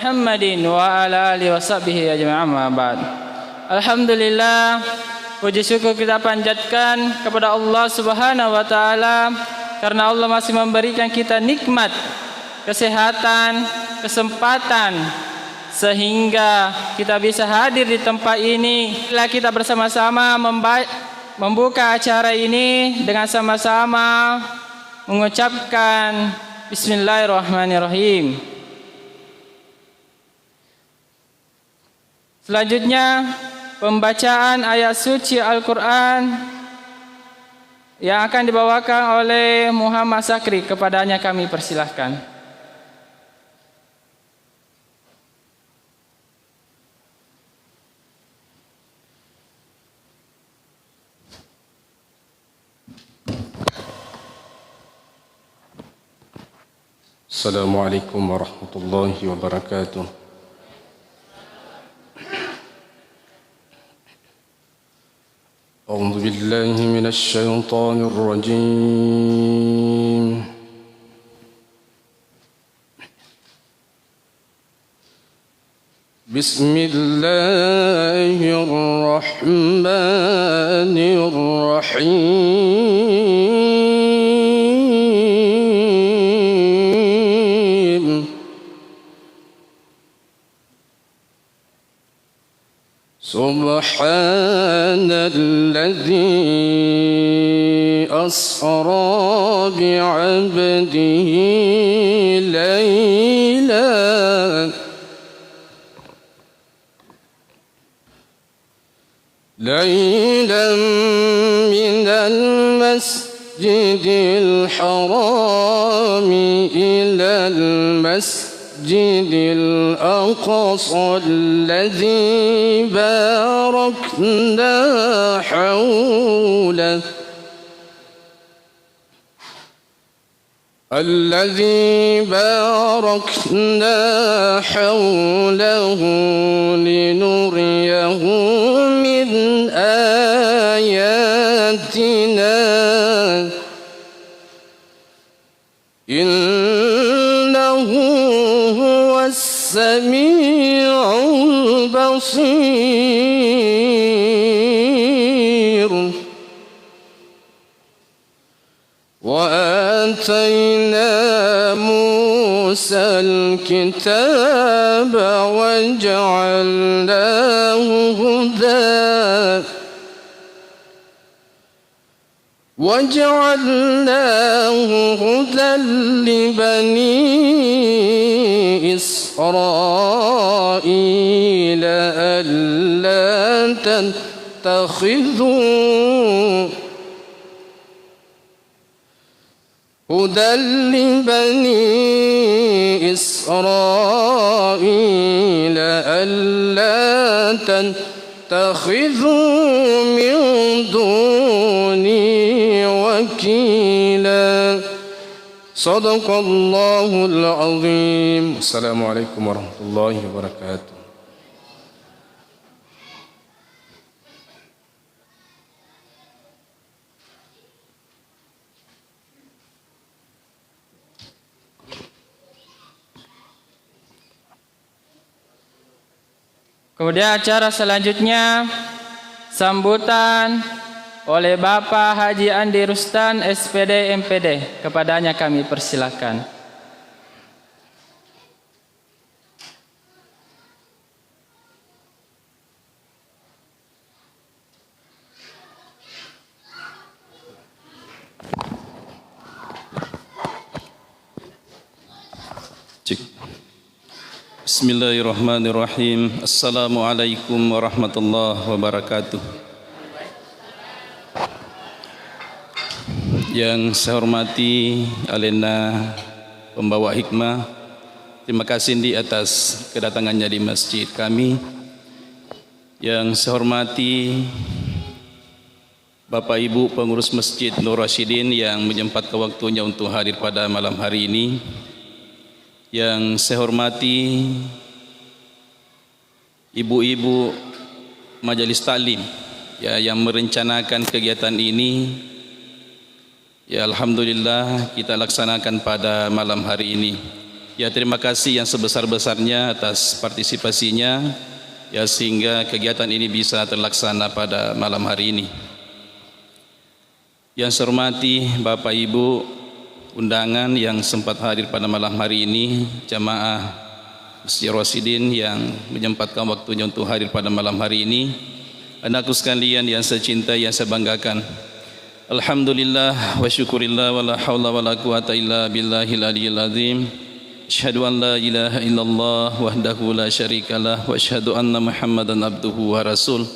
Muhammadin wa ala alihi washabbihi ajma'in, amma ba'd. Alhamdulillah, puji syukur kita panjatkan kepada Allah Subhanahu wa taala karena Allah masih memberikan kita nikmat kesehatan, kesempatan sehingga kita bisa hadir di tempat ini. Bila kita bersama-sama membuka acara ini dengan sama-sama mengucapkan Bismillahirrahmanirrahim. Selanjutnya pembacaan ayat suci Al-Quran yang akan dibawakan oleh Muhammad Sakri. Kepadanya kami persilahkan. Assalamualaikum warahmatullahi wabarakatuh. أعوذ بالله من الشيطان الرجيم. بسم الله الرحمن الرحيم. سبحان الذي أسرى بعبده ليلا من المسجد الحرام إلى المسجد الأقصى الذي باركنا حوله لنريه من آياتنا إنه هو السميع البصير. وآتينا موسى الكتاب وجعلناه هدى لبني إسرائيل ألا تتخذوا هدى لبني إسرائيل ألا تتخذوا من دوني وكيلا. صدق الله العظيم. السلام عليكم ورحمة الله وبركاته. Kemudian acara selanjutnya sambutan oleh Bapak Haji Andi Rustan SPD MPD. Kepadanya kami persilakan. Bismillahirrahmanirrahim. Assalamualaikum warahmatullahi wabarakatuh. Yang saya hormati alena pembawa hikmah, terima kasih di atas kedatangannya di masjid kami. Yang saya hormati Bapak Ibu pengurus Masjid Nur Rasyidin yang menyempatkan waktunya untuk hadir pada malam hari ini. Yang saya hormati ibu-ibu majelis taklim ya yang merencanakan kegiatan ini. Ya alhamdulillah kita laksanakan pada malam hari ini. Ya, terima kasih yang sebesar-besarnya atas partisipasinya, ya, sehingga kegiatan ini bisa terlaksana pada malam hari ini. Yang saya hormati Bapak Ibu undangan yang sempat hadir pada malam hari ini, jamaah Masjid Rasidin yang menyempatkan waktunya untuk hadir pada malam hari ini, anakku sekalian yang saya cintai, yang saya banggakan. Alhamdulillah wa syukurillah wa la hawla wa la quwata illa billahil aliyil azim. Asyhadu an la ilaha illallah wahdahu la syarikalah wa asyhadu anna Muhammadan abduhu wa rasul.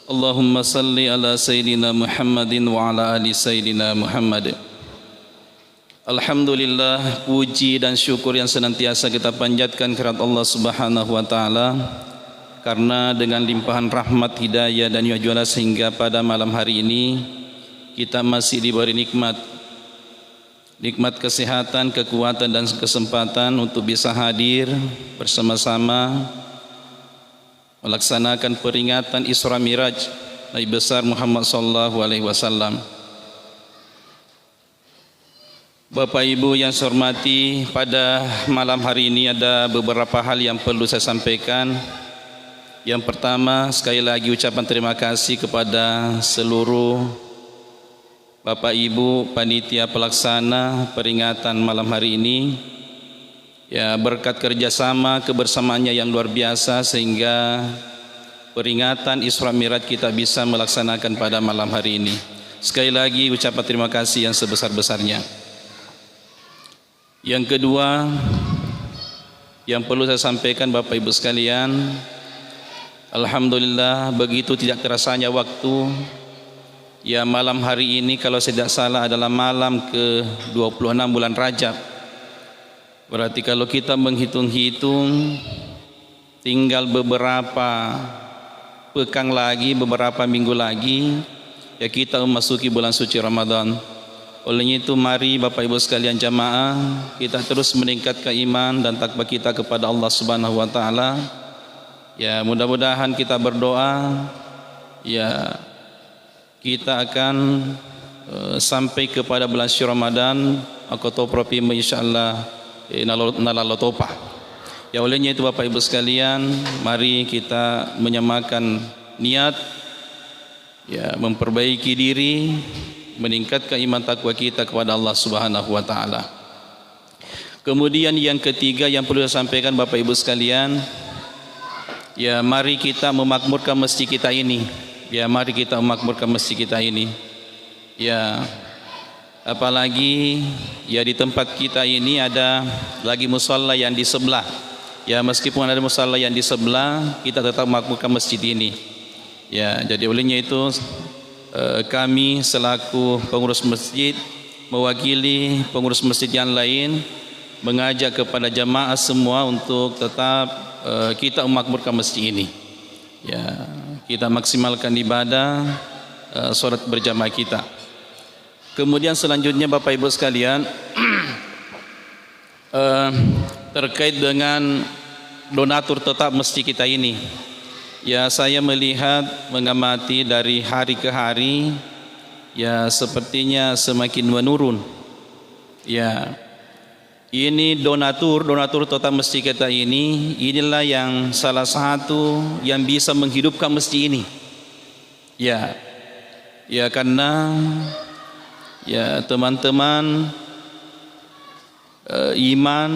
Allahumma salli ala sayyidina Muhammadin wa ala ali sayyidina Muhammad. Alhamdulillah, puji dan syukur yang senantiasa kita panjatkan kepada Allah Subhanahu wa taala, karena dengan limpahan rahmat, hidayah dan juala sehingga pada malam hari ini kita masih diberi nikmat kesehatan, kekuatan dan kesempatan untuk bisa hadir bersama-sama melaksanakan peringatan Isra Miraj Nabi besar Muhammad sallallahu alaihi wasallam. Bapak Ibu yang saya hormati, pada malam hari ini ada beberapa hal yang perlu saya sampaikan. Yang pertama, sekali lagi ucapan terima kasih kepada seluruh Bapak Ibu panitia pelaksana peringatan malam hari ini, ya, berkat kerjasama kebersamaannya yang luar biasa sehingga peringatan Isra Miraj kita bisa melaksanakan pada malam hari ini. Sekali lagi ucapan terima kasih yang sebesar-besarnya. Yang kedua yang perlu saya sampaikan Bapak Ibu sekalian, alhamdulillah begitu tidak terasanya waktu. Ya, malam hari ini kalau saya tidak salah adalah malam ke-26 bulan Rajab. Berarti kalau kita menghitung-hitung tinggal beberapa pekan lagi, beberapa minggu lagi, ya kita memasuki bulan suci Ramadan. Oleh itu mari Bapak Ibu sekalian jamaah, kita terus meningkatkan iman dan takwa kita kepada Allah Subhanahu wa taala. Ya, mudah-mudahan kita berdoa, ya, kita akan sampai kepada bulan suci Ramadan akotopropi insyaallah nalalotopa. Ya, olehnya itu Bapak Ibu sekalian, mari kita menyamakan niat, ya, memperbaiki diri, meningkatkan iman takwa kita kepada Allah Subhanahu wa taala. Kemudian yang ketiga yang perlu saya sampaikan Bapak Ibu sekalian, ya, mari kita memakmurkan masjid kita ini. Ya, mari kita memakmurkan masjid kita ini. Ya, apalagi ya di tempat kita ini ada lagi musalla yang di sebelah. Ya, meskipun ada musalla yang di sebelah, kita tetap memakmurkan masjid ini. Ya, jadi olehnya itu kami selaku pengurus masjid mewakili pengurus masjid yang lain mengajak kepada jamaah semua untuk tetap kita memakmurkan masjid ini. Ya, kita maksimalkan ibadah solat berjamaah kita. Kemudian selanjutnya Bapak Ibu sekalian, terkait dengan donatur tetap masjid kita ini, ya, saya melihat mengamati dari hari ke hari, ya, sepertinya semakin menurun. Ya, ini donatur total masjid kita ini, inilah yang salah satu yang bisa menghidupkan masjid ini. Ya, ya, karena ya teman-teman iman,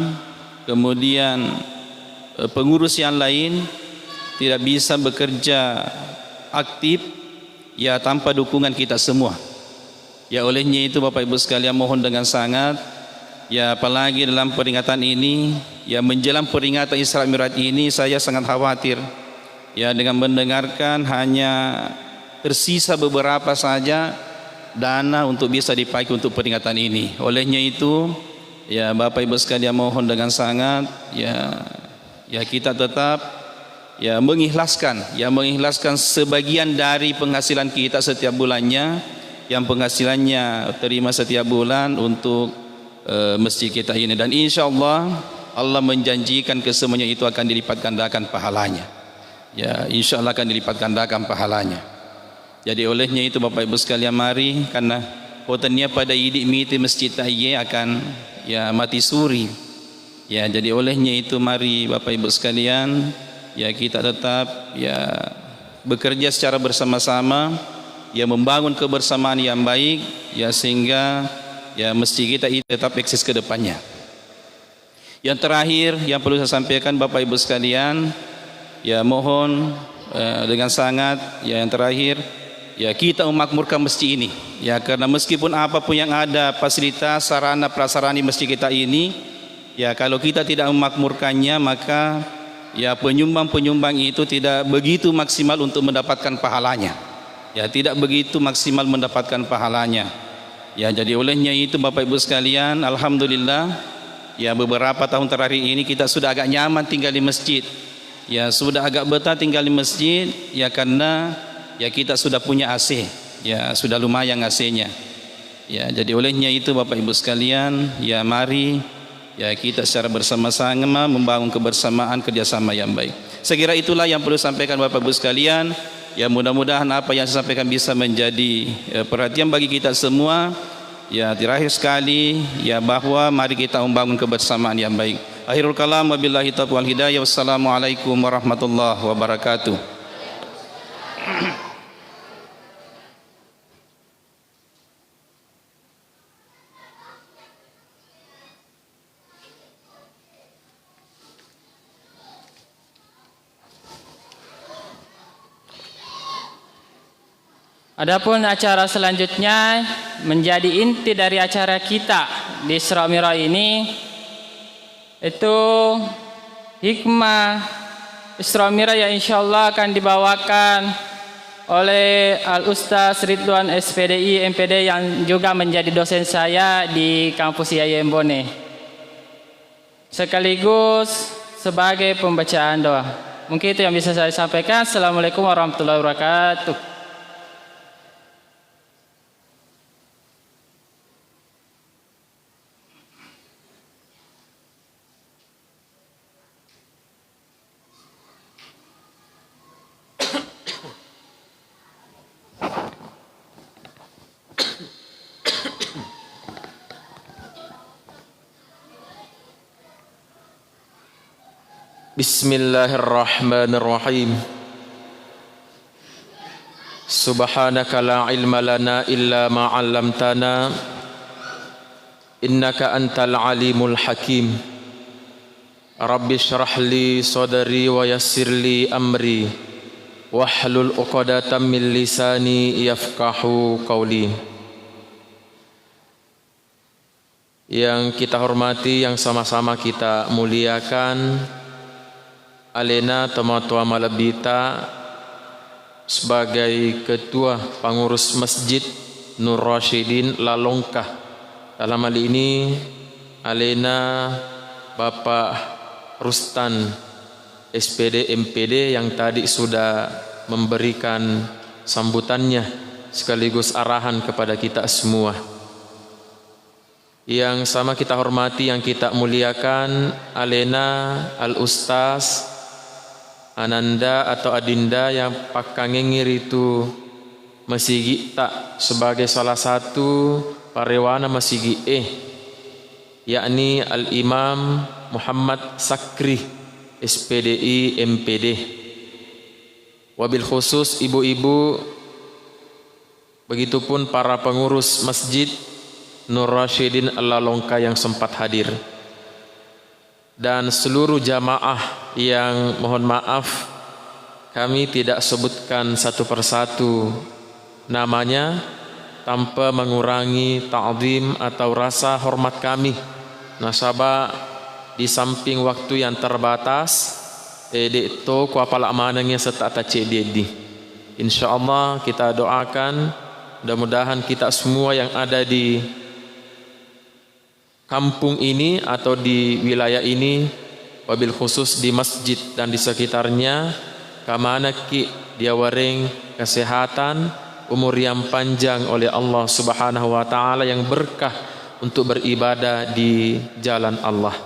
kemudian pengurus yang lain tidak bisa bekerja aktif, ya, tanpa dukungan kita semua. Ya, olehnya itu Bapak Ibu sekalian mohon dengan sangat, ya, apalagi dalam peringatan ini, ya, menjelang peringatan Isra Miraj ini, saya sangat khawatir, ya, dengan mendengarkan hanya tersisa beberapa saja dana untuk bisa dipakai untuk peringatan ini. Olehnya itu, ya, Bapak Ibu sekalian mohon dengan sangat, ya, kita tetap, ya, mengikhlaskan sebagian dari penghasilan kita setiap bulannya, yang penghasilannya terima setiap bulan untuk masjid kita ini, dan insya Allah Allah menjanjikan kesemuanya itu akan dilipat gandakan pahalanya. Ya, insya Allah akan dilipat gandakan pahalanya. Jadi olehnya itu Bapak Ibu sekalian mari, karena potennya pada idik miti masjid tahiyya akan, ya, mati suri. Ya, jadi olehnya itu mari Bapak Ibu sekalian, ya kita tetap ya bekerja secara bersama-sama, ya membangun kebersamaan yang baik, ya sehingga ya masjid kita itu tetap eksis ke depannya. Yang terakhir yang perlu saya sampaikan Bapak Ibu sekalian, ya mohon dengan sangat ya yang terakhir ya kita memakmurkan masjid ini, ya karena meskipun apapun yang ada fasilitas sarana prasarana di masjid kita ini, ya kalau kita tidak memakmurkannya maka ya penyumbang-penyumbang itu tidak begitu maksimal untuk mendapatkan pahalanya. Ya tidak begitu maksimal mendapatkan pahalanya. Ya jadi olehnya itu Bapak Ibu sekalian, alhamdulillah ya beberapa tahun terakhir ini kita sudah agak nyaman tinggal di masjid. Ya sudah agak betah tinggal di masjid ya karena ya kita sudah punya AC. Ya sudah lumayan AC-nya. Ya jadi olehnya itu Bapak Ibu sekalian, ya mari ya kita secara bersama-sama membangun kebersamaan kerjasama yang baik. Saya kira itulah yang perlu sampaikan Bapak Ibu sekalian. Ya mudah-mudahan apa yang saya sampaikan bisa menjadi perhatian bagi kita semua. Ya terakhir sekali ya bahwa mari kita membangun kebersamaan yang baik. Akhirul kalam wabillahi taufiq wal hidayah. Wassalamualaikum warahmatullahi wabarakatuh. Adapun acara selanjutnya menjadi inti dari acara kita di Isra Mi'raj ini, itu hikmah Isra Mi'raj yang insyaallah akan dibawakan oleh Al-Ustaz Ridwan SPDI MPD yang juga menjadi dosen saya di kampus IAIN Bone, sekaligus sebagai pembacaan doa. Mungkin itu yang bisa saya sampaikan. Assalamualaikum warahmatullahi wabarakatuh. Bismillahirrahmanirrahim. Subhanaka la ilma lana illa ma 'allamtana innaka antal alimul hakim. Rabbi shrah li sadri wa yassir li amri wahlul 'uqdatam min lisani yafqahu qawli. Yang kita hormati, yang sama-sama kita muliakan, Alena Tomatua Malabita sebagai Ketua Pengurus Masjid Nur Rasyidin Lalongkah. Dalam hal ini Alena Bapak Rustan SPD MPD yang tadi sudah memberikan sambutannya sekaligus arahan kepada kita semua. Yang sama kita hormati, yang kita muliakan, Alena Al-Ustaz Ananda atau Adinda yang pakangengir itu Masigi tak sebagai salah satu parewana Masigi yakni Al-Imam Muhammad Sakri SPDI MPD. Wabil khusus ibu-ibu, begitupun para pengurus Masjid Nur Rasyidin Lalongkah yang sempat hadir, dan seluruh jamaah yang mohon maaf kami tidak sebutkan satu persatu namanya tanpa mengurangi ta'zim atau rasa hormat kami. Nasabah di samping waktu yang terbatas itu kuapala manangnya serta cededi. Insyaallah kita doakan mudah-mudahan kita semua yang ada di kampung ini atau di wilayah ini, wabil khusus di masjid dan di sekitarnya, kamana ki dia waring kesehatan, umur yang panjang oleh Allah Subhanahu wa taala yang berkah untuk beribadah di jalan Allah.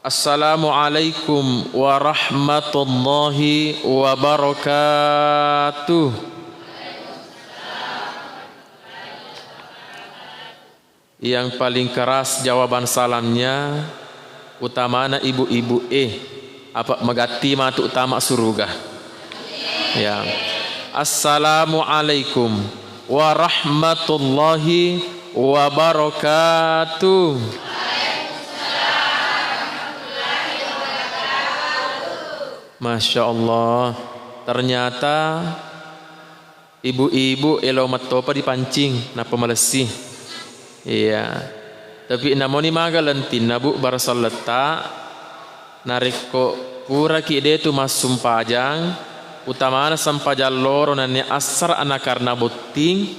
Assalamualaikum warahmatullahi wabarakatuh. Yang paling keras jawaban salamnya utamana ibu-ibu apa megati matu utama surga. Ya. Assalamualaikum warahmatullahi wabarakatuh. Masya Allah, ternyata ibu-ibu elo matopa dipancing napa malesi. Iya. Tapi namoni maga lentin nabu barasal letak nariko pura ki de tu mas sumpajang utamana sampajal loro nane asar anak karena boting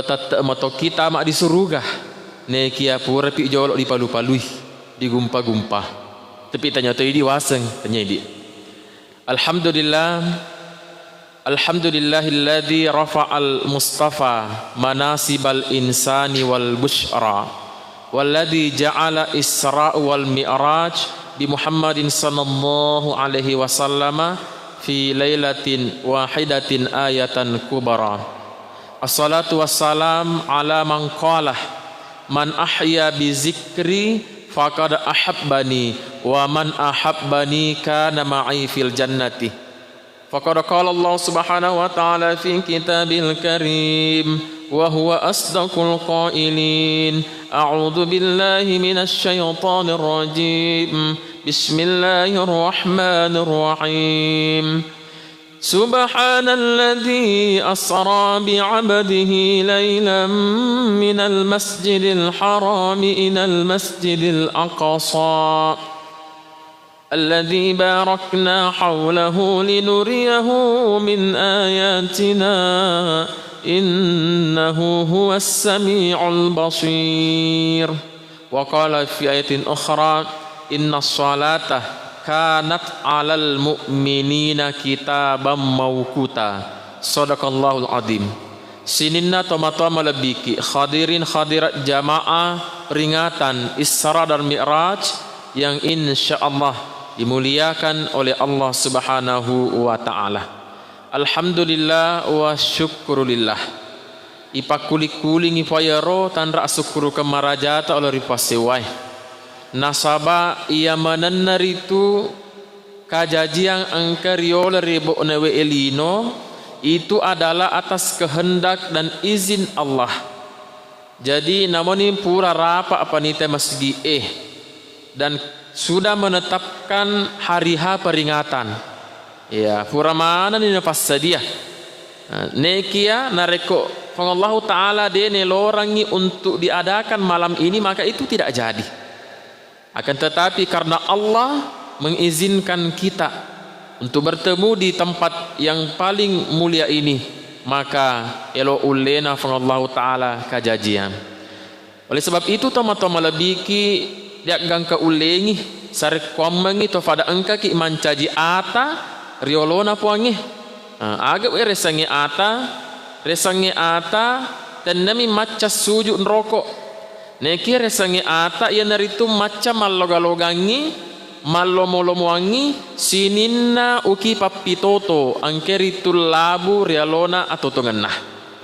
tata mato kita mak di surga ne kia pura pi jolok di palu-palui di gumpa-gumpa. Tapi tanya tu di waseng tanya di. Alhamdulillahilladzi rafa'al mustafa manasibal insani wal bushra walladzi ja'ala isra wal mi'raj bi Muhammadin sallallahu alaihi wasallam fi lailatin wahidatin ayatan kubra. Assalatu wassalam ala man qala man ahya bi zikri faqad ahabbani wa man ahabbani kana ma'i fil jannati. Faqad qala Allah subhanahu wa ta'ala fi kitabil karim wa huwa asdaqul qailin. A'udzu billahi minasy syaithanir rajim. Bismillahirrahmanirrahim. Subhanalladzi asra bi'abdihi laylan minal masjidil harami ilal masjidil aqsa alladzi barakna hawlahu linuriyahu min ayatina innahu huwas sami'ul basir. Wa qala fi ayatin ukhra innas salata kanat alal mu'minina kitaban mawquta. Sadaqallahul azim. Sininna toma-toma lebiki hadirin hadirat jamaah peringatan Isra dan Mi'raj yang insyaallah dimuliakan oleh Allah Subhanahu wa taala. Alhamdulillah wa syukurulillah. Ipakuli-kuli ngifayaro tanra syukuru kemarajata oleh ripasewai. Nasaba ia menenaritu kajaji yang angkariol ribu newe elino itu adalah atas kehendak dan izin Allah. Jadi namun ini pura rapa apa nite masjid dan sudah menetapkan hari H peringatan. Ya, pura mana ni nafas sedia. Nekia nareko Allah Taala dia nelorangi untuk diadakan malam ini maka itu tidak jadi. Akan tetapi karena Allah mengizinkan kita untuk bertemu di tempat yang paling mulia ini, maka elo ulena Allah Taala kajajian. Oleh sebab itu toma-toma lebiki dia gang ke ulengi sarik komengi to pada engka ki mancaji ata riolona puangi. Agak resangi ata dan nami maca sujud neroko. Neki resangi ata ia naritu macam malloga-logangi mallomo-lomoangi sininna uki papitoto angkeritul labu rialona atau tengah.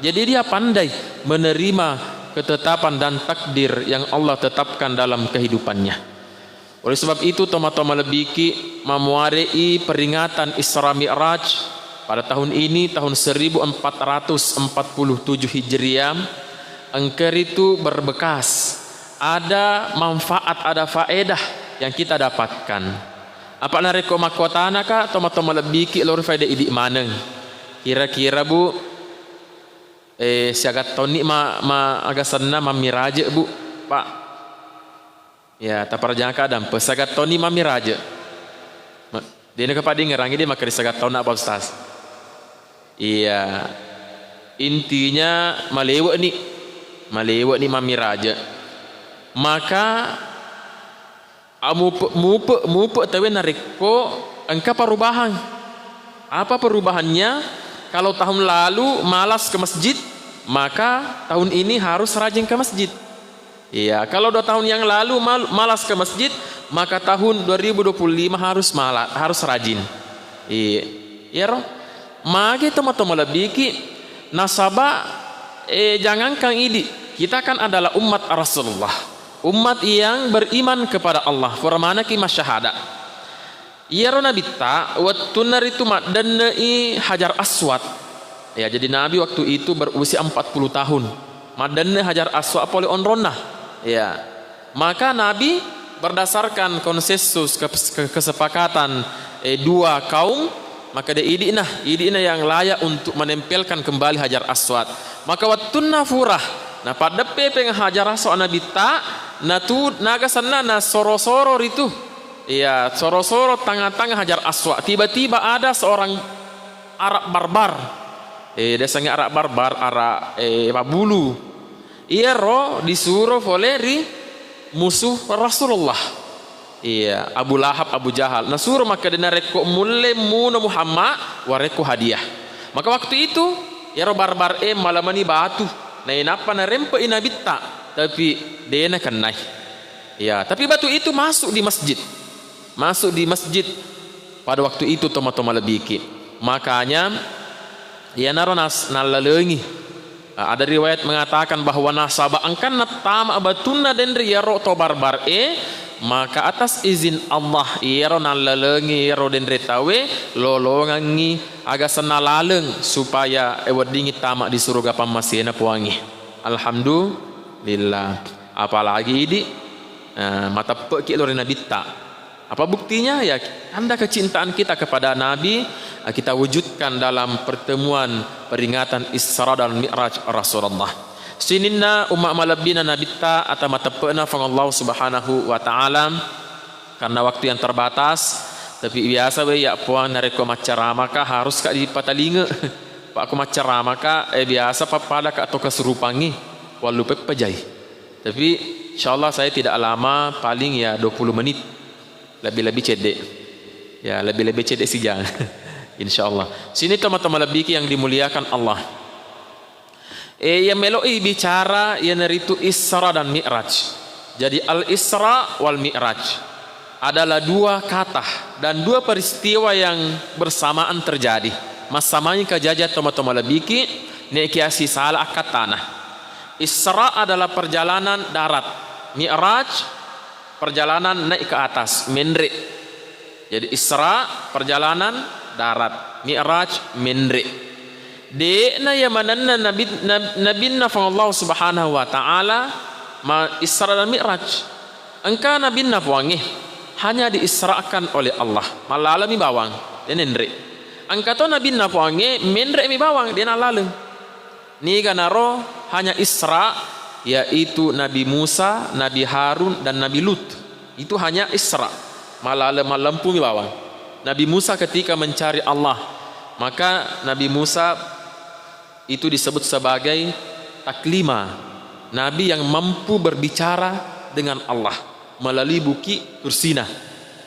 Jadi dia pandai menerima ketetapan dan takdir yang Allah tetapkan dalam kehidupannya. Oleh sebab itu toma-toma lebiki memuarei peringatan Isra Mi'raj pada tahun ini tahun 1447 Hijriah. Engker itu berbekas, ada manfaat, ada faedah yang kita dapatkan. Apa nareko makotana ka toma-toma lebih ki lor faedah idik maneng. Kira-kira bu, siagat toni ma agak senna mamiraje bu, pak. Ya tapar jangka dan pesagat toni mamiraje. Dia nak padi ngerangi dia makari sagat tona apa ustaz? Iya, intinya malewak ni mami raja. Maka mupe tawe nariko engka perubahan. Apa perubahannya? Kalau tahun lalu malas ke masjid, maka tahun ini harus rajin ke masjid. Iya, kalau 2 tahun yang lalu malas ke masjid, maka tahun 2025 harus rajin. Iya, ya roh. Magi teman-teman lebih ki nasabah jangan kang idi kita kan adalah umat Rasulullah, umat yang beriman kepada Allah formana ki masyahada iyaro nabi ta wattunar itu madanai hajar aswad ya. Jadi Nabi waktu itu berusia 40 tahun madanai hajar aswad oleh onrona ya. Maka Nabi berdasarkan konsensus kesepakatan dua kaum, maka dia idina yang layak untuk menempelkan kembali hajar aswad. Maka wattunna furah, nah pada pepeng hajar aswad nabi ta natu naga sana na soro-soro itu ya, soro-soro tengah-tengah hajar aswad tiba-tiba ada seorang Arab barbar desanya Arab barbar Arab Babulu ia disuruh oleh musuh Rasulullah iya Abu Lahab Abu Jahal nasuruh maka dina reko mulle muna Muhammad wareko hadiah. Maka waktu itu ya barbar malamani batu na inapa na rempe inabita tapi dena kan naik ya, tapi batu itu masuk di masjid pada waktu itu toma-toma lebiki. Makanya ya naronas nalalengi ada riwayat mengatakan bahwa nasaba angkan natama abatuna dan riyaro to barbar maka atas izin Allah iyaro nalalengi iyaro den retawe lolongangi aga senalaleng supaya ewedingi tamak di surga pamasena puangi. Alhamdulillah. Apalagi di mata peki lori nabi ta. Apa buktinya ya tanda kecintaan kita kepada Nabi kita wujudkan dalam pertemuan peringatan Isra dan Mi'raj Rasulullah. Sininna umma malabina nabita atau matapena fang Allah Subhanahu wa taala karena waktu yang terbatas tapi biasa we ya puan nareko macara maka harus kak di patalinga pak aku macara maka biasa papada kak atau keserupangi walau pejai tapi insyaallah saya tidak lama paling ya 20 menit lebih-lebih cedek ya lebih-lebih cedek sih jangan insyaallah. Sini teman-teman lebih yang dimuliakan Allah yang meloi bicara yang itu Isra dan Mi'raj. Jadi Al-Isra wal Mi'raj adalah dua kata dan dua peristiwa yang bersamaan terjadi. Masamanya kejadian teman-teman lebiki nekiasi salah akad tanah. Isra adalah perjalanan darat, Mi'raj perjalanan naik ke atas, menrik. Jadi Isra perjalanan darat, Mi'raj menrik. Dena ya mananna nabinna fa Allah Subhanahu wa taala ma Isra dan Mi'raj. Engkau nabinna wangi hanya diisrakan oleh Allah. Malalami bawang dan nendre. Engkau to nabinna wangi mendre mi bawang dia nalaleng. Ni ganaro hanya Isra yaitu Nabi Musa, Nabi Harun dan Nabi Lut. Itu hanya Isra. Malalem malampu mi bawang. Nabi Musa ketika mencari Allah, maka Nabi Musa itu disebut sebagai taklima, nabi yang mampu berbicara dengan Allah melalui bukit Tursina.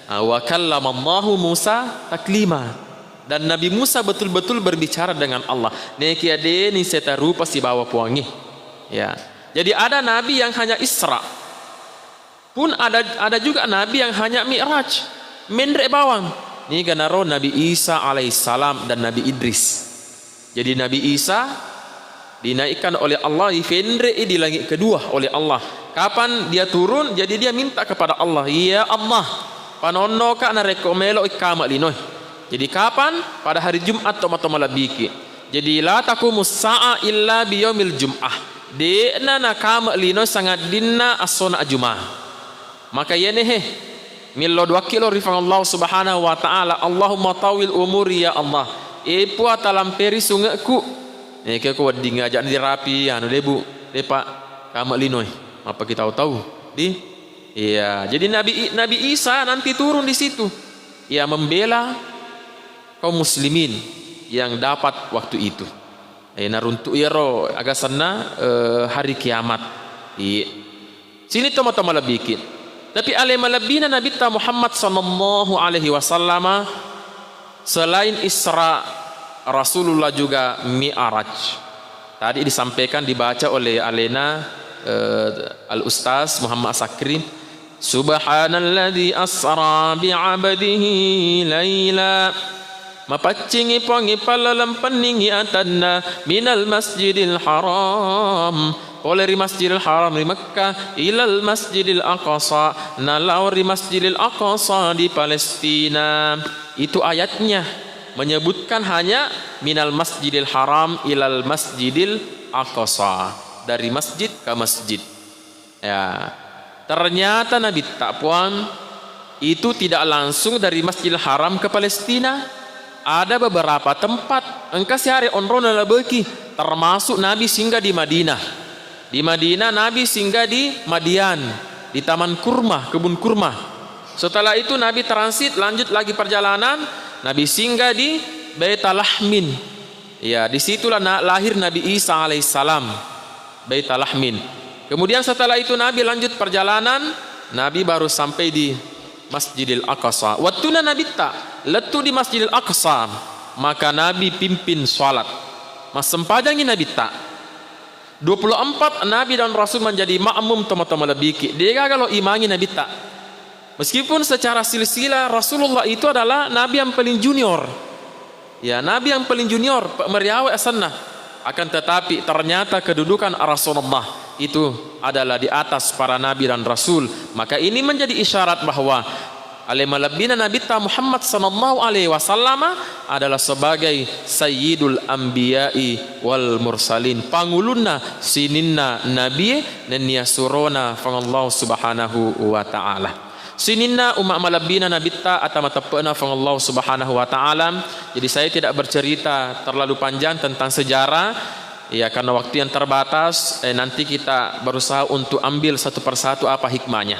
Wa kallamallahu Musa taklima, dan Nabi Musa betul-betul berbicara dengan Allah. Neki ade ni seta rupa si bawa puangi. Ya. Jadi ada nabi yang hanya Isra. Pun ada juga nabi yang hanya Mi'raj, mendre bawang. Ini ganaro Nabi Isa alaihissalam dan Nabi Idris. Jadi Nabi Isa dinaikkan oleh Allah di langit kedua oleh Allah. Kapan dia turun? Jadi dia minta kepada Allah, ya Allah, panono ka na rekomelo ikama linoy. Jadi kapan? Pada hari Jumat atau malabiki. Jadi la taqumus sa'a illa biyaumil jum'ah. Dena na kama linoy sangat dinna asona Jumat. Maka yenehe millo 2 kilo rifang Allah Subhanahu wa taala, Allahumma tawil umuri ya Allah. Epu atalamperi sungaku. Ke ko wadi ngajak dirapi anu debu. Depak kamak linoy. Apa kita tahu? Iya, jadi Nabi Isa nanti turun di situ. Ia membela kaum muslimin yang dapat waktu itu. Naruntuk iro agak sana hari kiamat. Sini toma-toma lebih. Tapi alema lebihna Nabi Muhammad sallallahu alaihi wasallam selain Isra, Rasulullah juga Mi'raj. Tadi disampaikan dibaca oleh alena Al-Ustaz Muhammad Sakri. Subhanalladzi asra bi'abdihi laila mapacingi pongi palalam peningi atanna minal masjidil haram Poleri Masjidil Haram di Mekah ilal Masjidil Aqsa, nalauri Masjidil Aqsa di Palestina. Itu ayatnya menyebutkan hanya minal Masjidil Haram ilal Masjidil Aqsa, dari masjid ke masjid. Ya, ternyata Nabi tak puan itu tidak langsung dari Masjidil Haram ke Palestina. Ada beberapa tempat engkau sehari onrona labeki, termasuk Nabi singgah di Madinah. Di Madinah Nabi singgah di Madian, di taman kurma, kebun kurma. Setelah itu Nabi transit lanjut lagi perjalanan, Nabi singgah di Baitalahmin. Ya, disitulah lahir Nabi Isa alaihissalam, Baitalahmin. Kemudian setelah itu Nabi lanjut perjalanan, Nabi baru sampai di Masjidil Aqsa. Waktuna Nabi tak letu di Masjidil Aqsa, maka Nabi pimpin salat. Mas sempajangi Nabi tak 24 Nabi dan Rasul menjadi makmum teman-teman lebih. Dia kalau imangi Nabi tak. Meskipun secara silsilah Rasulullah itu adalah Nabi yang paling junior. Ya, Nabi yang paling junior, meriawa asannah. Akan tetapi ternyata kedudukan Rasulullah itu adalah di atas para nabi dan rasul. Maka ini menjadi isyarat bahwa alamalabina Nabi Muhammad sallallahu alaihi wasallam adalah sebagai sayyidul anbiya'i wal mursalin, pangulunna sininna nabi dan yasurona fangallahu subhanahu wa ta'ala. Sininna umat malabina Nabi atau matapana fangallahu subhanahu wa ta'ala. Jadi saya tidak bercerita terlalu panjang tentang sejarah. Ya, karena waktu yang terbatas, nanti kita berusaha untuk ambil satu persatu apa hikmahnya.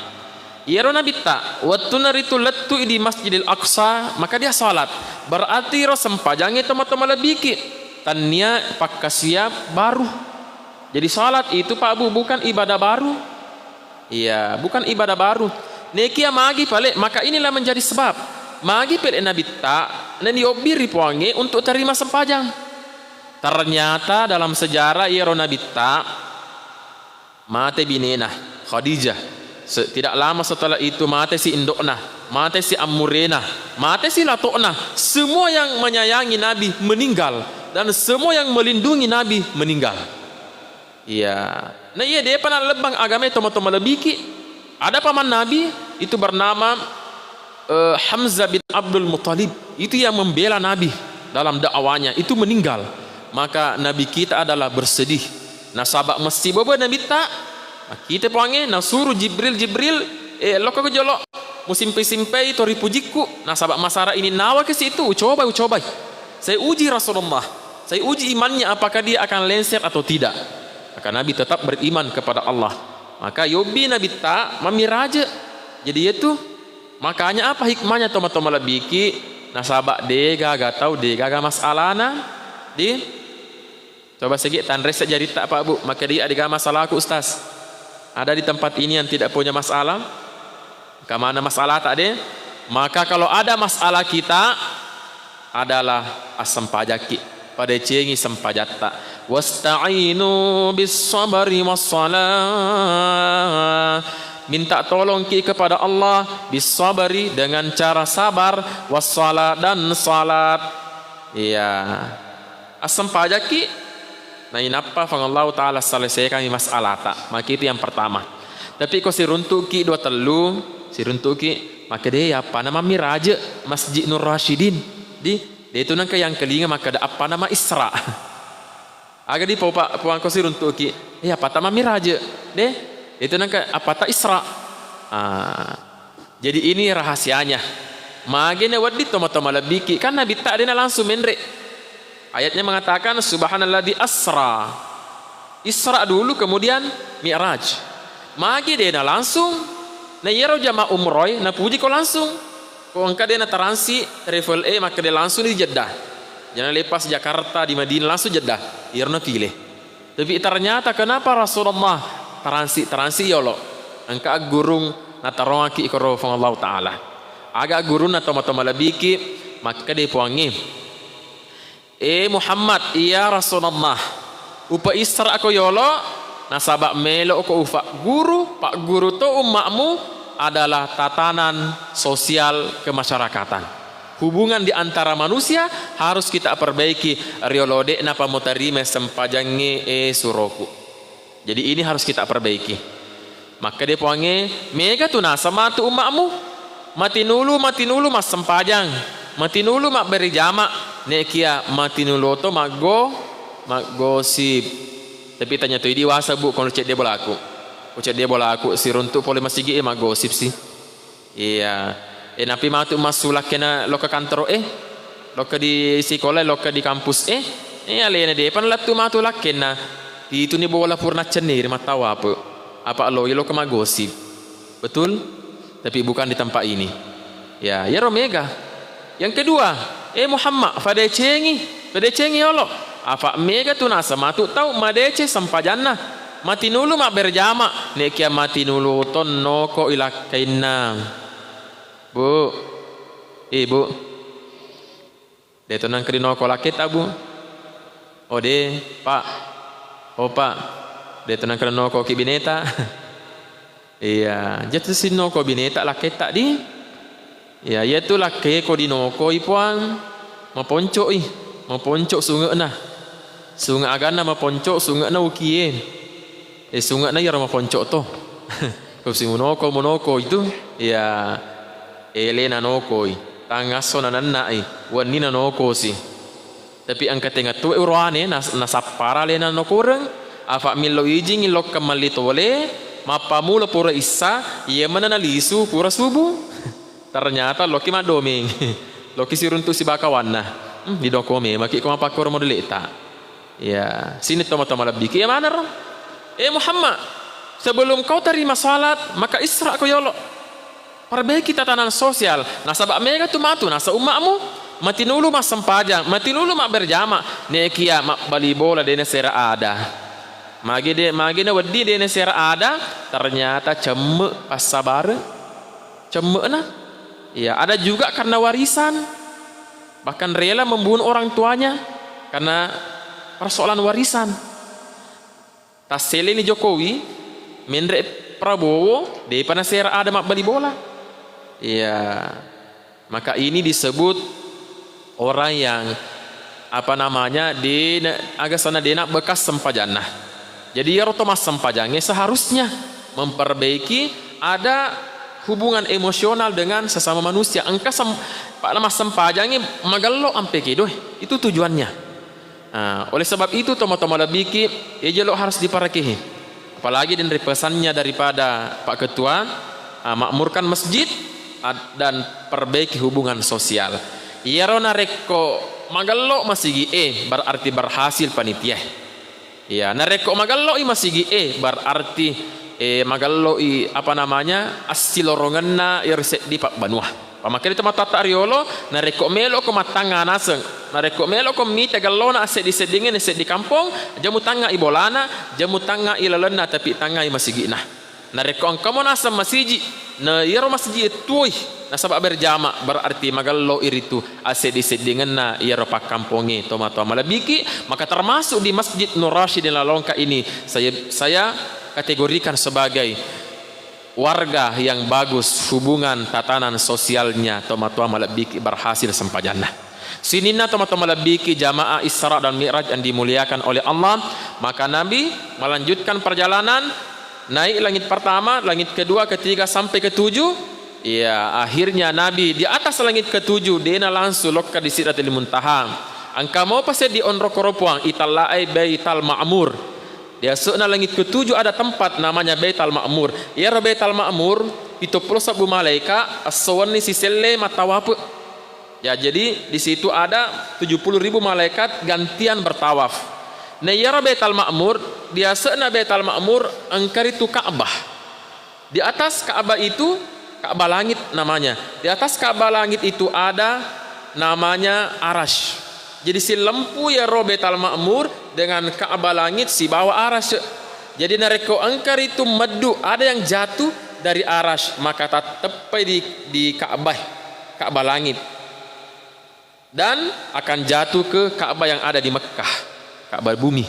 Ya Nabi tak waktu naritu letu di Masjidil Aqsa, maka dia salat. Berarti sempajangi teman-teman lebih tania pakasya baru. Jadi salat itu Pak Bu bukan ibadah baru. Iya, bukan ibadah baru. Nekia magi pale, maka inilah menjadi sebab magi pale Nabi tak dan diobiri puangi untuk terima sempajang. Ternyata dalam sejarah Iro Nabi tak mate binena Khadijah. Tidak lama setelah itu mate si Indokna, mate si Ammurena, mate si Latokna. Semua yang menyayangi Nabi meninggal dan semua yang melindungi Nabi meninggal. Iya. Nah iya dia pernah lebang agama teman-teman lebih. Ada paman Nabi itu bernama Hamzah bin Abdul Muttalib. Itu yang membela Nabi dalam dakwanya, itu meninggal. Maka Nabi kita adalah bersedih. Nah sahabat mesti bawa Nabi tak. Kita panggil, nah suruh Jibril lo kau jolok musimpai tori pujiku. Nah sahabat masyarakat ini nawa ke situ, coba. Saya uji Rasulullah, saya uji imannya apakah dia akan lengser atau tidak. Maka Nabi tetap beriman kepada Allah. Maka yobi Nabi tak mami raja. Jadi itu makanya apa hikmahnya teman-teman lebih ki. Nah sahabat dega gak tahu dega gak masalah di coba sedikit tanres jadi tak Pak Bu, maka dia ada masalah aku Ustaz. Ada di tempat ini yang tidak punya masalah? Kemana masalah tak ada? Maka kalau ada masalah kita adalah asam pajaki pada cengi sempajata. Wasta'inu bis sabri was salah. Minta tolong ki kepada Allah bis sabri dengan cara sabar, was salat dan salat. Iya. Asam pajaki nah inapa fangallahu ta'ala selesaikan masalah tak. Maka itu yang pertama. Tapi kau siruntuki dua telu siruntuki maka dia apa nama miraja Masjid Nur Rasyidin di dia itu nangka yang kelinga maka ada apa nama Isra. Agak di puang kau siruntuki apa nama miraja deh itu nangka apa tak Isra. Jadi ini rahasianya. Magene wadi toma-toma lebiki kan Nabi tak dia langsung mendre. Ayatnya mengatakan subhanalladzi asra. Isra dulu kemudian Mi'raj. Magi dia langsung na yero jama umroy na puji ko langsung. Ko angka dia na taransi travel maka dia langsung di Jeddah. Jangan lepas Jakarta di Madinah langsung Jeddah. Irna pilih. Tapi ternyata kenapa Rasulullah taransi yolo. Angka gurung na tarongi ikoro fang Allah taala. Agak gurun na toma-toma labiki maka dia puangi. Muhammad iya Rasulullah upa isra ako yolo nasabak melo ko ufa guru pak guru to umakmu adalah tatanan sosial kemasyarakatan. Hubungan di antara manusia harus kita perbaiki riolode napa motarime sempajangi suroku. Jadi ini harus kita perbaiki. Maka dia panggil, mega tu nasa matu umakmu. Mati nulu mas sempajang. Mati nulu mak beri jamak. Nekia mati nulu to mak gosip. Tapi tanya tu ini wasa bu kalau cek dia bola aku. Ucap dia bola aku si runtuk boleh masih gigi mak gosip sih. Iya. Napi matu masuk kena lo ke kantor lo ke di sekolah lo ke di kampus alena dia pan latu matu kena itu ni bola purna cenir mak tahu apa lo ke mak gosip. Betul? Tapi bukan di tempat ini. Ya Romega. Yang kedua, Muhammad fadecengi Allah. Apa mega tu nasa matu tahu madece sampajana. Mati nulu mak berjama. Nekia mati nulu ton noko ilakaina. Bu. Bu. De tonang kri noko laketa bu. De, Pak. Pak. De tonang kri noko kibineta. Iya, jatuh si noko bineta laketa di. Ya, itu lake ko di noko ipuang. Maponcok sungai na. Sungai agana maponcok sungai na ukie. Sungai na yara maponcok to. Kau si monoko itu ya elena noko tangaso na nanai wanina noko si. Tapi angkat tengah tu urane nasapara lena noko reng. Afa milo ijing ilok kemali tole. Mapamula pura isa, iya mana nalisu pura subuh. Ternyata loki madoming, loki siruntu si bakawana, di dokome, maki ko mapakor modelita. Ya, sini toma-toma lebih. Ya mana ram? Muhammad, sebelum kau terima salat, maka isra ko yolo. Perbaiki tatanan sosial. Nasabak mega tu matu, nasa umakmu. Mati nulu mas sempajang, mati nulu mak berjama. Nekia mak bali bola dene sera ada. Magi na wedi dene sera ada, ternyata cemek pas sabar. Cemek na. Ya, ada juga karena warisan. Bahkan rela membunuh orang tuanya karena persoalan warisan. Tasele ni Jokowi mendre Prabowo de pana sera ada mak bali bola. Ya. Maka ini disebut orang yang agak sana dena bekas sempajana. Jadi ya Thomas sempajangnya seharusnya memperbaiki ada hubungan emosional dengan sesama manusia. Engkau Pak Lama sempajangnya magallo ampe kedo. Itu tujuannya. Oleh sebab itu toma-toma lebiki ya jelok harus diparakihi. Apalagi dari pesannya daripada Pak Ketua, makmurkan masjid dan perbaiki hubungan sosial. Ya rona reko magallo masigi berarti berhasil panitia. Ya, nareko magallo masigi berarti magallo asilorongan na irset di Pak Banua. Pamakili temata ariolo nareko melo ko matanga naseng. Nareko melo ko mita gallo na aset di sedingin aset di kampung, jamu tanga ibolana, jamu tanga ilalana tapi tanga masigi nah. Nareko angka mo nasam masiji na yero masigi tuoi nasabak berjama berarti magallo iritu aset di sedingan na yero pak kampongi tomato malabiki. Maka termasuk di Masjid Nur Rasyidin Lalongka ini saya kategorikan sebagai warga yang bagus hubungan tatanan sosialnya tomato malabiki berhasil sempajana. Sinina tomato malabiki jamaah Isra dan Mi'raj yang dimuliakan oleh Allah. Maka Nabi melanjutkan perjalanan naik langit pertama, langit kedua, ketiga sampai ketujuh. Ya, akhirnya Nabi di atas langit ketujuh dena langsung lokka di Sidratil Muntaha. Angka mau pasti di onrokoropuang italai Baital Ma'mur. Dia seuna langit ketujuh ada tempat namanya Baital Ma'mur. Ya Baital Ma'mur itu puluh sabu malaika aswani siselle matawapu. Ya, jadi di situ ada 70.000 malaikat gantian bertawaf. Nah, ya Baital Ma'mur dia seuna Baital Ma'mur angkar itu Ka'bah. Di atas Ka'bah itu Ka'bah langit namanya. Di atas Ka'bah langit itu ada namanya Arash. Jadi si lempu ya Baital Ma'mur dengan Ka'bah langit si bawah Arash. Jadi nareko angkar itu medu ada yang jatuh dari Arash maka tepai di Ka'bah langit dan akan jatuh ke Ka'bah yang ada di Mekah, Ka'bah bumi.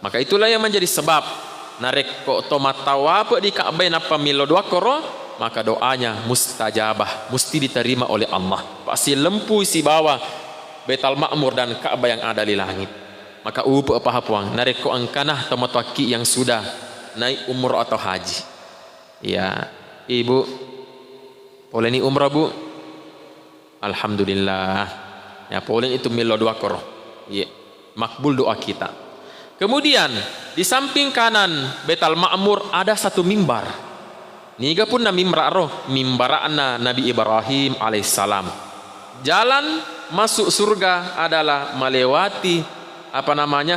Maka itulah yang menjadi sebab nareko tomatawa di Ka'bah napa milo dua koro, maka doanya mustajabah, mesti diterima oleh Allah. Pasti lempu si bawah Baital Ma'mur dan Ka'bah yang ada di langit. Maka upu apa hapuang nareko angkanah tomatwaki yang sudah naik umur atau haji. Ya, ibu boleh ni umrah bu? Alhamdulillah. Ya, boleh itu milo dua koro. Ya, makbul doa kita. Kemudian di samping kanan Baitul Ma'mur ada satu mimbar. Niga pun na mimbar roh, mimbarana Nabi Ibrahim alaihissalam. Jalan masuk surga adalah melewati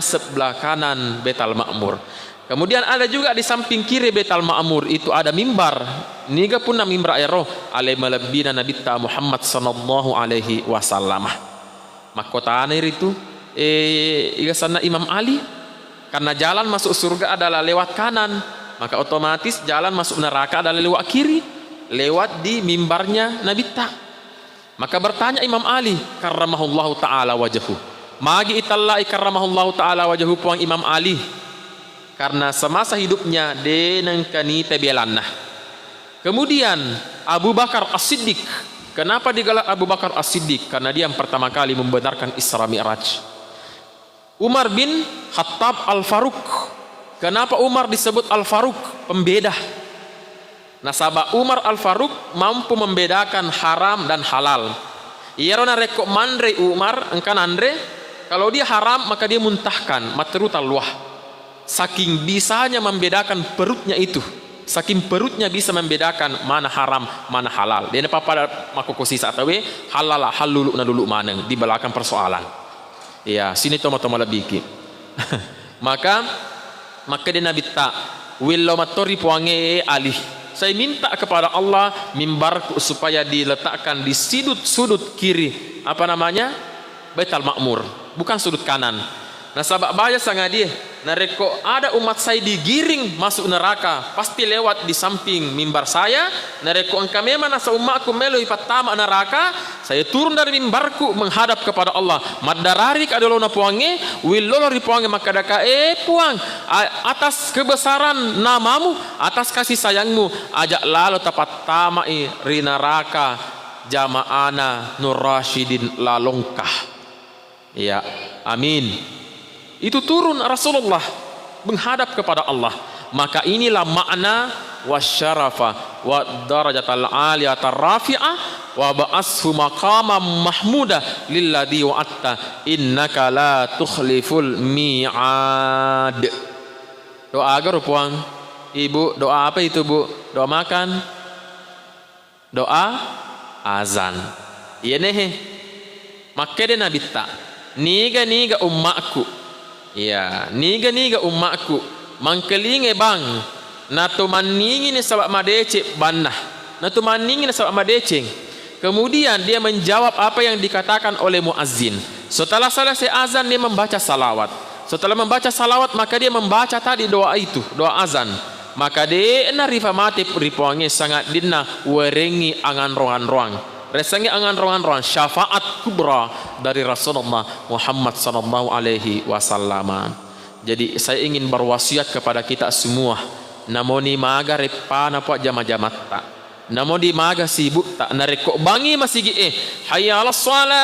sebelah kanan Baitul Ma'mur. Kemudian ada juga di samping kiri Baitul Ma'mur itu ada mimbar. Niga pun na mimbar roh alai malabina Nabi Muhammad sallallahu alaihi wasallam. Mahkota anir itu sana Imam Ali. Karena jalan masuk surga adalah lewat kanan, maka otomatis jalan masuk neraka adalah lewat kiri, lewat di mimbarnya Nabi Ta. Maka bertanya Imam Ali, karramahullahu taala wajhu. Magi itallai karramahullahu taala wajhu puang Imam Ali. Karena semasa hidupnya denengkani tebelanah. Kemudian Abu Bakar As-Siddiq. Kenapa digelar Abu Bakar As-Siddiq? Karena dia yang pertama kali membenarkan Isra Mi'raj. Umar bin Khattab Al-Faruq. Kenapa Umar disebut Al-Faruq? Pembeda. Nasabah Umar Al-Faruq mampu membedakan haram dan halal. Ia rona rekok mandre Umar engkan andre. Kalau dia haram maka dia muntahkan matru talwah. Saking bisanya membedakan perutnya itu. Saking perutnya bisa membedakan mana haram, mana halal. Dia apa makokosi satawe halal halulu na dulu maneng di belakang persoalan. Ya, sini toma-toma lebih. maka dia Nabi tak willo matori puange alih. Saya minta kepada Allah mimbarku supaya diletakkan di sudut kiri Baitul Ma'mur, bukan sudut kanan. Nah sabak baya sangat dia nareko ada umat saya digiring masuk neraka pasti lewat di samping mimbar saya. Nareko engkau memang nasa umatku melo ipatama neraka, saya turun dari mimbarku menghadap kepada Allah. Madararik adalah na puange willolo ri puange maka daka puang atas kebesaran namamu, atas kasih sayangmu ajak lalu tapat tamai ri neraka jamaana Nur Rasyidin lalongkah. Ya, amin. Itu turun Rasulullah menghadap kepada Allah. Maka inilah makna wasyarafa wa darajatal aliyatar rafi'ah wa ba'ashu maqamam mahmudah lilladzi wa'atta innaka la tukhliful mi'ad. Doa agar puang ibu, doa apa itu bu? Doa makan, doa azan. Iya nih. Maka dia Nabi tak niga ummakku. Ya, niga ummakku mangkelinge bang nato maningin sabak madece bannah nato maningin sabak madeceng. Kemudian dia menjawab apa yang dikatakan oleh muazzin. Setelah selesai azan dia membaca salawat. Setelah membaca salawat maka dia membaca tadi doa itu, doa azan. Maka dia narifa mati ripuange sangat dinna werengi angan rohan-rohan. Resangi angan rohan syafaat kubra dari Rasulullah Muhammad sallallahu alaihi wasallam. Jadi saya ingin berwasiat kepada kita semua, namoni maga repana po jama-jamat tak. Namoni maga sibuk tak nareko bangi masih hayya 'alas shalah.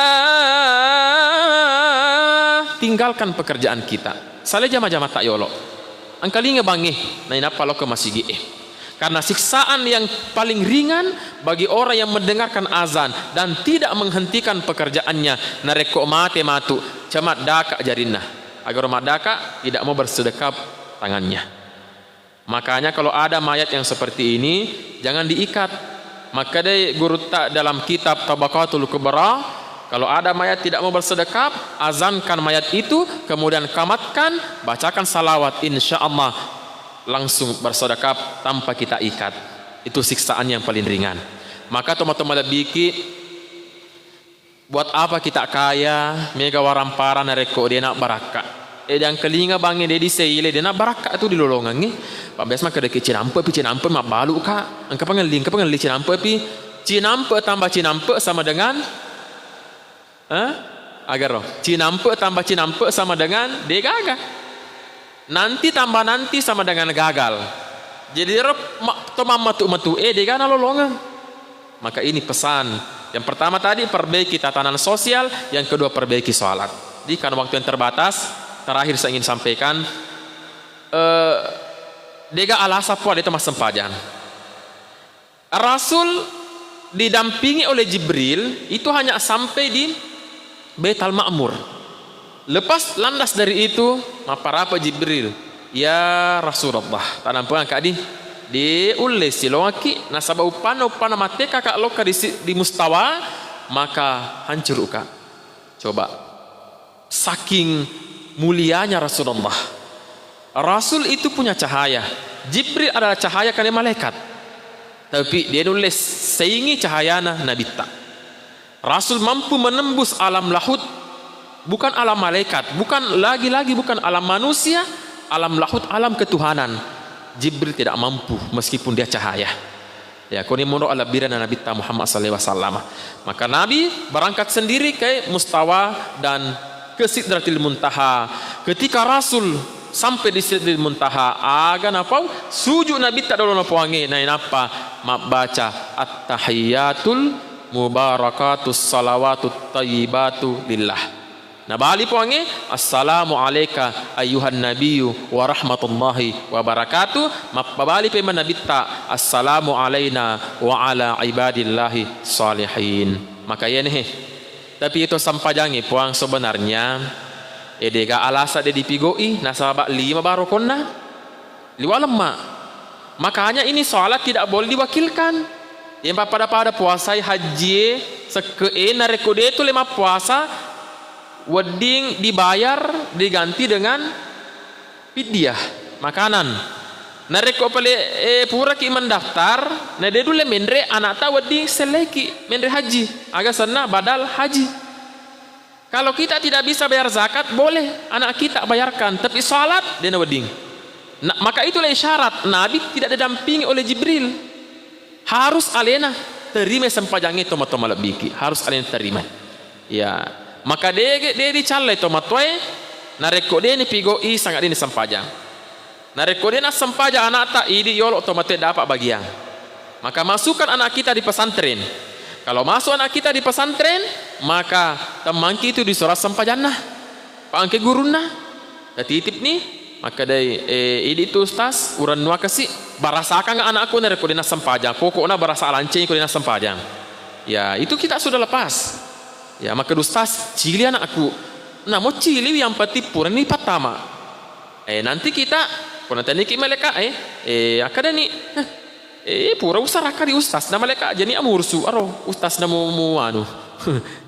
Tinggalkan pekerjaan kita. Sale jama-jamat tak yolo. Angkali ngebangi na inapa lo ke masih Karena siksaan yang paling ringan bagi orang yang mendengarkan azan dan tidak menghentikan pekerjaannya. Nareko mate matu camat daka jarinah. Agar mat daka tidak mau bersedekap tangannya. Makanya kalau ada mayat yang seperti ini jangan diikat. Maka dia guru tak dalam kitab Tabaqatul Kubra, kalau ada mayat tidak mau bersedekap, azankan mayat itu, kemudian kamatkan, bacakan salawat, insyaallah langsung bersedekap tanpa kita ikat. Itu siksaan yang paling ringan. Maka teman-teman lebih buat apa kita kaya mega warampara nareko dia nak baraka. Dan kelinga bangi dia diseile dia nak baraka itu di lolongan ni. Pabes mah kada cinampe mah balu ka. Angka pangeling cinampe pi cinampe tambah cinampe sama dengan agar roh. Cinampe tambah cinampe sama dengan dia gagah. Nanti tambah nanti sama dengan gagal. Jadi tomam matu dia kan lolongan. Maka ini pesan. Yang pertama tadi perbaiki tatanan sosial, yang kedua perbaiki sholat. Jadi karena waktu yang terbatas, terakhir saya ingin sampaikan, dega alasa po itu mas sempajang. Rasul didampingi oleh Jibril itu hanya sampai di Baitul Ma'mur. Lepas landas dari itu, maparapa Jibril, ya Rasulullah, tanam pengangkat di ules silawaki nasaba upana mate kakak loka di mustawa, maka hancur uka. Coba, saking mulianya Rasulullah. Rasul itu punya cahaya. Jibril adalah cahaya karena malaikat. Tapi dia nulis seingi cahayana Nabi tak. Rasul mampu menembus alam lahut, bukan alam malaikat, bukan lagi-lagi bukan alam manusia, alam lahut, alam ketuhanan. Jibril tidak mampu meskipun dia cahaya. Ya, kuni mundur ala birana Nabi ta Muhammad sallallahu alaihi wasallam. Maka Nabi berangkat sendiri ke mustawa dan ke Sidratil Muntaha. Ketika Rasul sampai di Sidratil Muntaha, aga napau sujud Nabi tak dulu napuangi, nain apa? Baca at-tahiyatul mubarakatus salawatut tayyibatu lillah. Nah bali puangi assalamu alayka ayyuhan nabiyyu wa rahmatullahi wa barakatuh. Mabali pe Nabi ta assalamu alaina wa ala ibadillahi salihin. Maka ya nih. Tapi itu sampajangi puang sebenarnya edega alasa de dipigoi nasabak 5 barokonna 5 lemak. Makanya ini salat tidak boleh diwakilkan. Yang pada puasa haji sekee narekode itu 5 puasa wedding dibayar diganti dengan pidyah makanan. Nareko pale pura ki mendaftar na de dule mendre anak ta wedding seleki mendre haji aga sana badal haji. Kalau kita tidak bisa bayar zakat boleh anak kita bayarkan, tapi salat dia wedding. Nah, maka itulah isyarat Nabi tidak didampingi oleh Jibril. Harus alena terima sempajangi toma-toma lebiki, harus alena terima. Ya, maka dia dicalai tomatoi nareko dia ni pigoi sangat ini sempajang. Nareko dia nak sempajang anak tak ini yolok tomatoi dapat bagian. Maka masukkan anak kita di pesantren. Kalau masuk anak kita di pesantren, maka temangki itu di surat sempajannah. Pangke guruna. Da titip nih, maka dari ini itu ustaz uran nuak kasih barasakan nggak anakku nareko dia nak sempajang. Pokoknya barasa lanceng ko dia nak sempajang. Ya, itu kita sudah lepas. Ya, maka ustaz cili anakku. Nah, mau cili yang petipuran ini pertama. Nanti kita pun nanti ni mereka akada ni pura usah raka di ustaz nama mereka jadi amursu aro ustaz nama anu.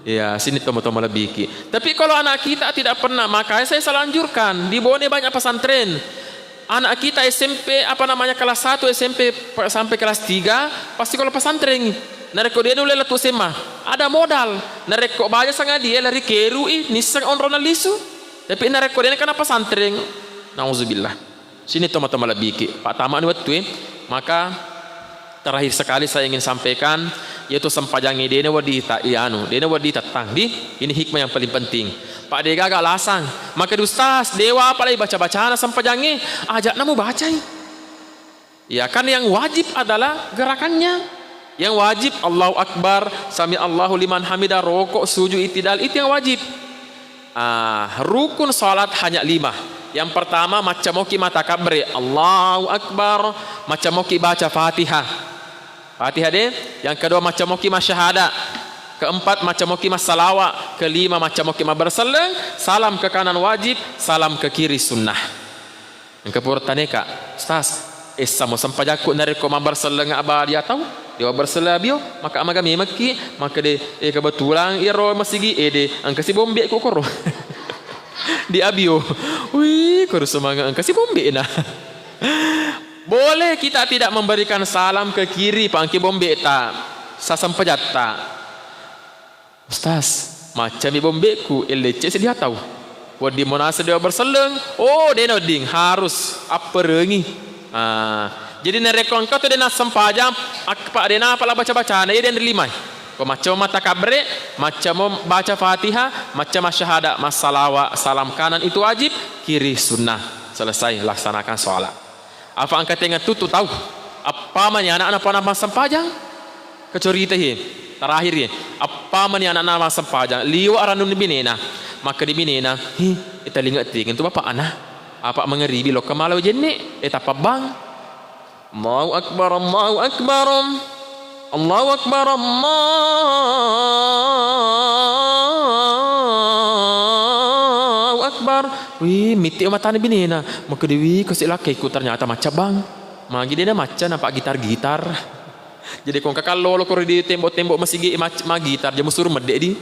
Ya, sini tomo-tomo lebih ki. Tapi kalau anak kita tidak pernah, maka saya selalu anjurkan di Bone banyak pesantren. Anak kita SMP kelas 1 SMP sampai kelas 3 pasti kalau pesantren. Nareko dia dulu letu sema ada modal nareko baja sangat dia lari keru nisang on ronalisu tapi nareko dia kan pesantren. Nauzubillah. Sini toma-toma lebih ki. Pak Taman waktu maka terakhir sekali saya ingin sampaikan yaitu sempajangi dia wadita ianu dia wadita tangdi ini hikmah yang paling penting. Pak Dega agak lasang maka ustaz dewa apa lagi baca-bacaan sempajangi ajak namu baca ya kan yang wajib adalah gerakannya. Yang wajib Allahu Akbar, Sami Allahu liman hamidah, rokok, sujud, itidal, itu yang wajib. Rukun salat hanya 5. Yang pertama macam moki mata kabre, Allahu Akbar, macam moki baca Fatihah. Fatihah deh. Yang kedua macam moki masyahada. Keempat macam moki salawat. Kelima macam moki berseleng, salam ke kanan wajib, salam ke kiri sunnah. Yang kepura taneka, ustaz, sama sampajaku nareko berseleng abah dia tahu? Dia berselabio maka amagami maki maka de kebetulan iro masigi angka si bombe ko koro di abio wih koro semangat angka si bombe nah boleh kita tidak memberikan salam ke kiri pangki bombe ta sasam pejatta ustaz macam di bombeku LC sedia tahu wadi monasa dia berseleng dia noding harus aperengi jadi nerekon kau tu dia nak sempajang pak dia nak apa baca-baca dia dan limai macam mata kabre macam baca Fatihah macam syahada masalawat salam kanan itu wajib kiri sunnah selesai laksanakan solat apa angkat dengan tu tahu apa namanya anak-anak apa nama sempajang kecuali teh terakhir ye. Apa mani anak nama sempajang liwa aranun binena. Maka di binena, kita lingat tingin tu bapa anak. Apa mengeribi lo kemalau jenne apa bang. Allahu akbar, Allahu akbar. Allahu akbar, Allahu akbar. Wih, miti mata ni binena. Maka dewi kasih laki ku ternyata macam bang. Magi dia macam nampak gitar-gitar. Jadi kong kalau kau di tembok-tembok masih gitar, dia musuh medek di.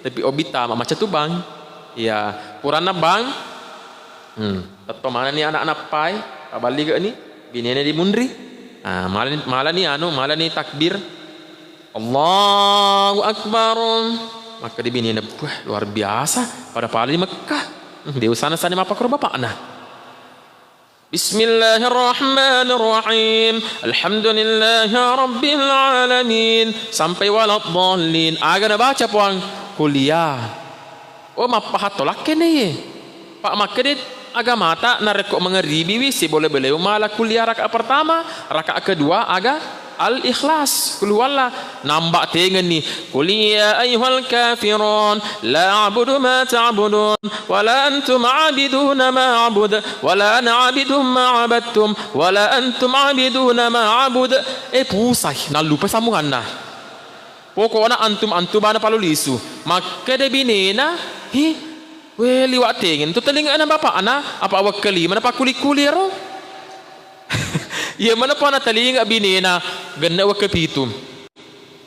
Tapi obita macam tu bang. Ya, purana bang. Tato mana ni anak-anak pai? Balik ke ni? Binena di mundri. Malah ni takbir. Allahu akbar. Maka di binena luar biasa pada pala di Mekah. Dia sana-sana apa kau bapak nah. Bismillahirrahmanirrahim. Alhamdulillahi rabbil alamin. Sampai waladhdallin. Aga na baca puang kuliah. Oh mapahat tolak kene. Pak makedit agama tak nareko mengeribi wisi boleh beliau malah kuliah rakaat pertama, rakaat kedua aga al-ikhlas kulwalla nambah tengen ni kuliah ayyuhal kafirun la a'budu ma ta'budun wala antum 'abiduna ma a'bud wala ana 'abidum ma 'abadtum wala antum 'abiduna ma a'bud pusai na lupa sambungan nah pokoknya antum ana palulisu maka de binena liwat tengen tu telinga anak bapak anak apa awak kali mana pak kuli-kuli ro ya mana pa na talinga binena ganna wa kapitum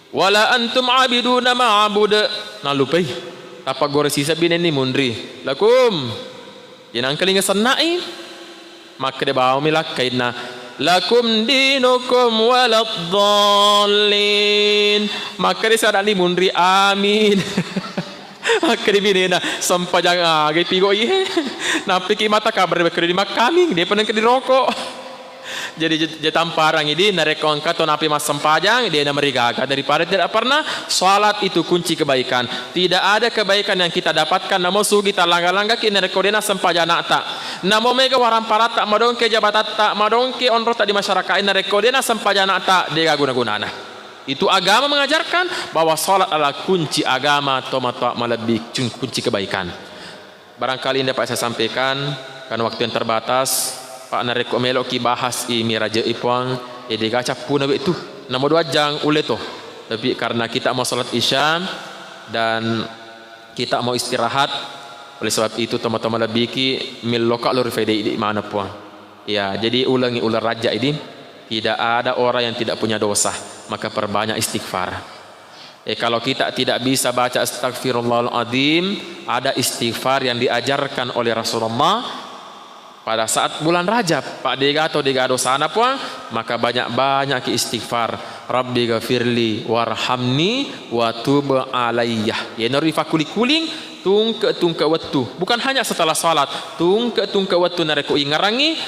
wala antum abiduna ma'bud nalupay tapa gore sisa binen ni mundri lakum yan ang kalinga sanai maka de bawo milak kaina lakum dinukum waladdallin maka de sada ni mundri amin maka de binena sampajang agay pigo iye napiki mata kabar bekere di makaming dia peneng ke di rokok. Jadi tamparan ini nareko angkat to napi mas sempajang dia na merigaga daripada tidak pernah salat itu kunci kebaikan. Tidak ada kebaikan yang kita dapatkan namo sugi ta langga-langga ki nareko dena sempajana ta. Namo mega waram parat tak madongke jabatan tak madongke onro tak di masyarakat nareko dena sempajana ta dia guna-gunana. Itu agama mengajarkan bahwa salat adalah kunci agama tomato malebih kunci kebaikan. Barangkali ini dapat saya sampaikan karena waktu yang terbatas. Pak nareko melok ki bahas miraja ipuang gaca pun abe tu nomor 2 jang ule to tapi karena kita mau salat isya dan kita mau istirahat oleh sebab itu teman-teman lebih ki mil lokal lor fede di mana puang ya jadi ulangi ular raja ini tidak ada orang yang tidak punya dosa maka perbanyak istighfar kalau kita tidak bisa baca astagfirullahaladzim ada istighfar yang diajarkan oleh Rasulullah pada saat bulan Rajab Pak Dega atau Dega dosana puang maka banyak-banyak istighfar Rabbi ghafirli warhamni wa tub alaiyah ya norifa kuling tungke waktu bukan hanya setelah salat tungke waktu nareko ingarangi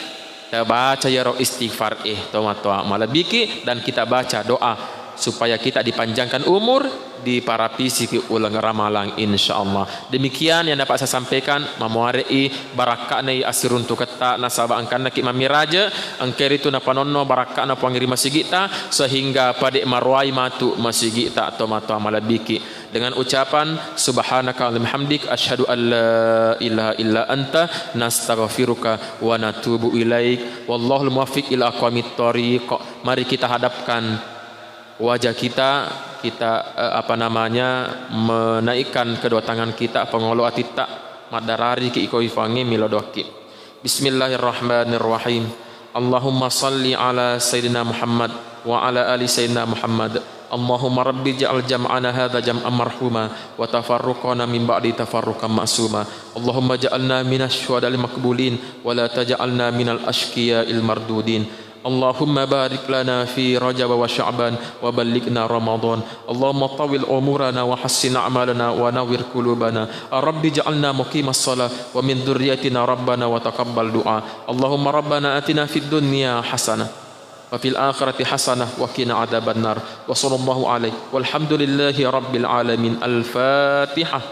kita baca ya roh istighfar toa malabiki dan kita baca doa supaya kita dipanjangkan umur di para pisiki ulang ramalang insyaallah. Demikian yang dapat saya sampaikan mamuarei barakakna asirun tu kata nasaba angkana ki mamiraja angkeri tu napanonno barakakna pangiri masigita sehingga pada marwai matu masigita atau matu amalabiki dengan ucapan subhanaka walhamdik asyhadu an la ilaha illa anta nastaghfiruka wa natubu ilaik wallahul muwaffiq ila aqwamit thoriq. Mari kita hadapkan wajah kita menaikkan kedua tangan kita pengolo atita madarari ki iko ifangi milodoki. Bismillahirrahmanirrahim. Allahumma salli ala sayyidina Muhammad wa ala ali sayyidina Muhammad. Allahumma rabbi ja'al jam'ana hadha jam'an marhuma wa tafarruqana min ba'di tafarruqan ma'suma. Allahumma ja'alna minasy syuhada'il maqbulin wa la taj'alna minal ashqiya'il mardudin. Allahumma barik lana fi Rajab wa Sya'ban wa ballighna Ramadan. Allahumma tawil umurana wa hassin a'malana wa nawwir qulubana. Rabbi ja'alna muqimas shalah wa min dhurriyyatina rabbana wa taqabbal du'a. Allahumma rabbana atina fid dunya hasanah wa fil akhirati hasanah wa qina adzabannar. Wa sallallahu alaihi walhamdulillahi rabbil alamin. Al-Fatihah.